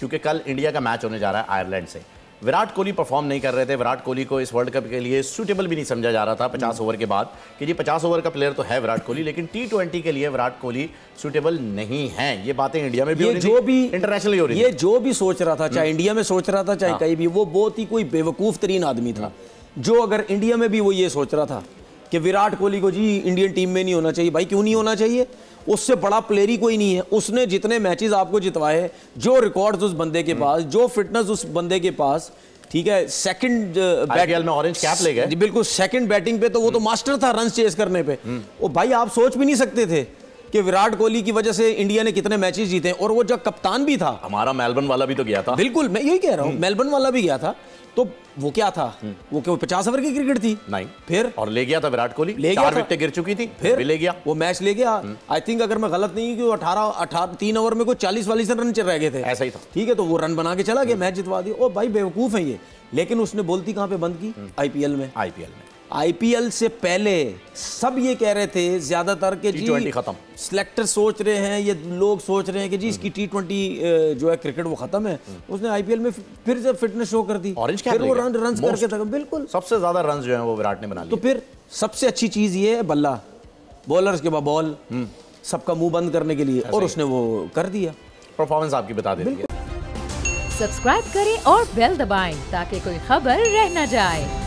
क्योंकि कल इंडिया का मैच होने जा रहा है आयरलैंड से। विराट कोहली परफॉर्म नहीं कर रहे थे, विराट कोहली को इस वर्ल्ड कप के लिए सूटेबल भी नहीं समझा जा रहा था 50 ओवर के बाद कि जी 50 ओवर का प्लेयर तो है विराट कोहली, लेकिन T20 के लिए विराट कोहली सूटेबल नहीं है। ये बातें इंडिया में भी हो रही थी, जो भी इंटरनेशनल हो रही थी। ये जो भी सोच रहा था, चाहे इंडिया में सोच रहा था चाहे कहीं भी, वो बहुत ही कोई बेवकूफ़ तरीन आदमी था जो अगर इंडिया में भी वो ये सोच रहा था कि विराट कोहली को जी इंडियन टीम में नहीं होना चाहिए। भाई क्यों नहीं होना चाहिए? उससे बड़ा प्लेयर ही कोई नहीं है। उसने जितने मैचेस आपको जितवाए, जो रिकॉर्ड्स उस बंदे के पास, जो फिटनेस उस बंदे के पास, ठीक है, सेकंड आईपीएल में ऑरेंज कैप ले गए, बिल्कुल सेकंड बैटिंग पे तो वो तो मास्टर था रन चेस करने पे। और भाई आप सोच भी नहीं सकते थे कि विराट कोहली की वजह से इंडिया ने कितने मैचेस जीते। और वो जब कप्तान भी था, हमारा मेलबर्न वाला भी तो गया था। बिल्कुल, मैं यही कह रहा हूँ, मेलबर्न वाला भी गया था। तो वो क्या था, वो क्या 50 ओवर की क्रिकेट थी? नहीं, फिर और ले गया था विराट कोहली, ले गया 4 विकेटें गिर चुकी थी, फिर भी ले गया, वो मैच ले गया। आई थिंक अगर मैं गलत नहीं कि 18 3 ओवर में कोई 40-40 रन चल रह गए थे, ऐसा ही था। ठीक है, तो वो रन बना के चला गया, मैच जितवा दिया। ओ भाई बेवकूफ है ये। लेकिन उसने बोलती कहां पे बंद की? आईपीएल में। आईपीएल से पहले सब ये कह रहे थे ज्यादातर के जी T20 खत्म, सिलेक्टर सोच रहे हैं, ये लोग सोच रहे हैं कि जी इसकी T20 जो है क्रिकेट वो खत्म है। उसने आईपीएल में फिर जब फिटनेस शो कर दी, ऑरेंज कैप, फिर वो रन करके था। बिल्कुल सबसे ज्यादा रन जो है वो विराट ने बना लिए। तो फिर सबसे अच्छी चीज ये है बल्ला, बॉलर्स के बाद बॉल, सबका मुंह बंद करने के लिए, और उसने वो कर दिया। परफॉर्मेंस आपकी बता देती है। सब्सक्राइब करें और बेल दबाएं ताकि कोई खबर रह न जाए।